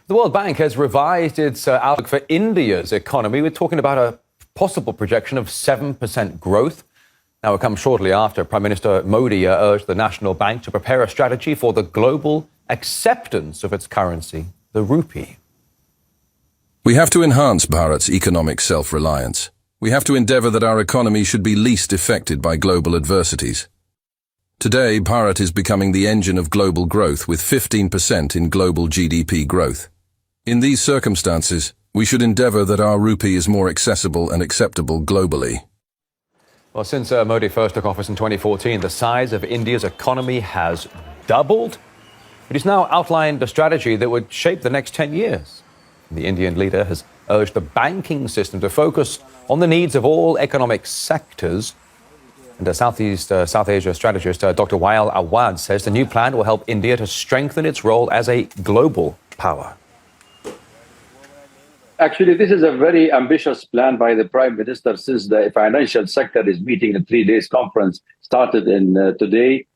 The World Bank has revised its outlook for India's economy. We're talking about a possible projection of 7% growth. Now, it comes shortly after Prime Minister Modi urged the National Bank to prepare a strategy for the global acceptance of its currency, the rupee. We have to enhance Bharat's economic self-reliance. We have to endeavour that our economy should be least affected by global adversities. Today, Bharat is becoming the engine of global growth with 15% in global GDP growth. In these circumstances, we should endeavour that our rupee is more accessible and acceptable globally. Well, since Modi first took office in 2014, the size of India's economy has doubled. But he's now outlined a strategy that would shape the next 10 years. The Indian leader has urged the banking system to focus on the needs of all economic sectors. And South Asia strategist Dr. Wael Awad says the new plan will help India to strengthen its role as a global power. Actually, this is a very ambitious plan by the Prime Minister since the financial sector is meeting a 3-day conference started today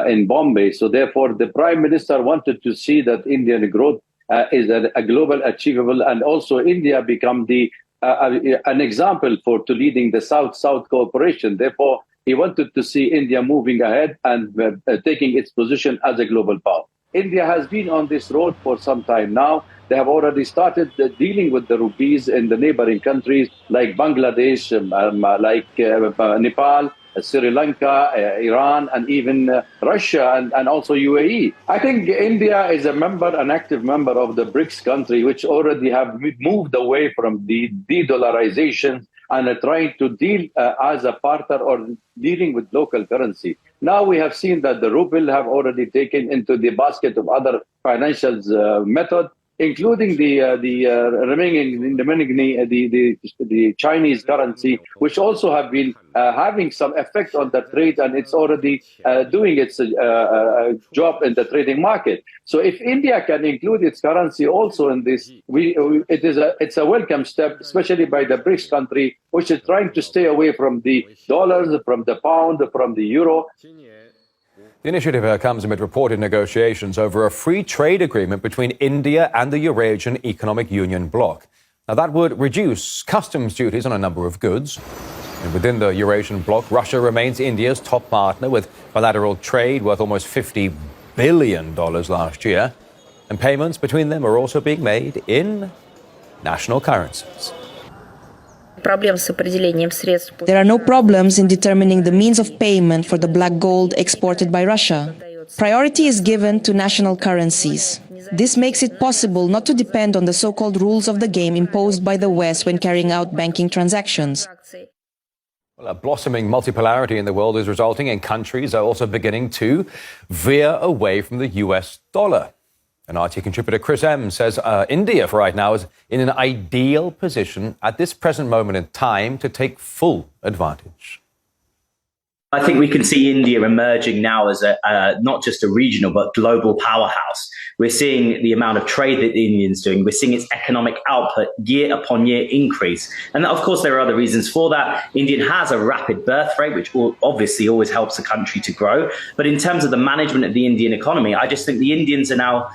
in Bombay. So therefore, the Prime Minister wanted to see that Indian growth is a global achievable, and also India become an example to leading the South-South cooperation. Therefore, he wanted to see India moving ahead and taking its position as a global power. India has been on this road for some time now. They have already started dealing with the rupees in the neighboring countries like Bangladesh, Nepal, Sri Lanka, Iran, and even Russia and also UAE. I think India is an active member of the BRICS country, which already have moved away from the de-dollarization and are trying to deal as a partner or dealing with local currency. Now we have seen that the ruble have already taken into the basket of other financial methods, including the Chinese currency, which also have been having some effect on the trade, and it's already doing its job in the trading market. So if India can include its currency also in this, it's a welcome step, especially by the BRICS country, which is trying to stay away from the dollars, from the pound, from the euro. The initiative comes amid reported negotiations over a free trade agreement between India and the Eurasian Economic Union bloc. Now, that would reduce customs duties on a number of goods. And within the Eurasian bloc, Russia remains India's top partner, with bilateral trade worth almost $50 billion last year. And payments between them are also being made in national currencies. There are no problems in determining the means of payment for the black gold exported by Russia. Priority is given to national currencies. This makes it possible not to depend on the so-called rules of the game imposed by the West when carrying out banking transactions. Well, a blossoming multipolarity in the world is resulting in countries are also beginning to veer away from the US dollar. And RT contributor Chris M says India, for right now, is in an ideal position at this present moment in time to take full advantage. I think we can see India emerging now as not just a regional but global powerhouse. We're seeing the amount of trade that the Indians doing. We're seeing its economic output year upon year increase. And of course, there are other reasons for that. India has a rapid birth rate, which obviously always helps a country to grow. But in terms of the management of the Indian economy, I just think the Indians are now,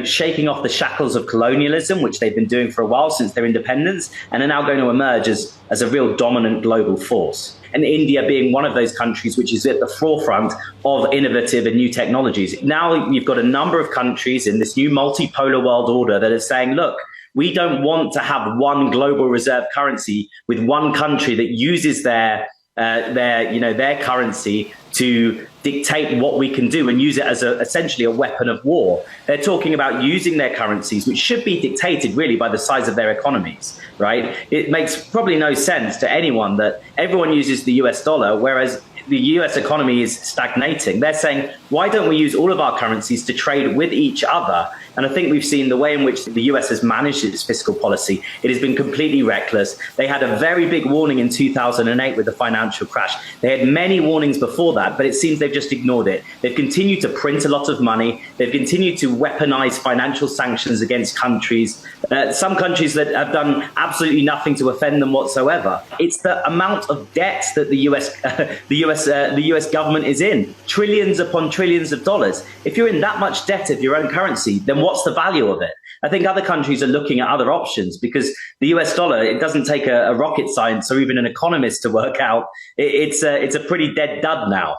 shaking off the shackles of colonialism, which they've been doing for a while since their independence, and are now going to emerge as a real dominant global force. And India being one of those countries which is at the forefront of innovative and new technologies. Now you've got a number of countries in this new multipolar world order that are saying, look, we don't want to have one global reserve currency with one country that uses their currency to dictate what we can do and use it as essentially a weapon of war. They're talking about using their currencies, which should be dictated really by the size of their economies, right? It makes probably no sense to anyone that everyone uses the US dollar, whereas the US economy is stagnating. They're saying, why don't we use all of our currencies to trade with each other? And I think we've seen the way in which the US has managed its fiscal policy. It has been completely reckless. They had a very big warning in 2008 with the financial crash. They had many warnings before that, but it seems they've just ignored it. They've continued to print a lot of money. They've continued to weaponize financial sanctions against countries, some countries that have done absolutely nothing to offend them whatsoever. It's the amount of debt that the US US government is in. Trillions upon trillions of dollars. If you're in that much debt of your own currency, then what's the value of it? I think other countries are looking at other options because the US dollar, it doesn't take a rocket science or even an economist to work out. It's a pretty dead dud now.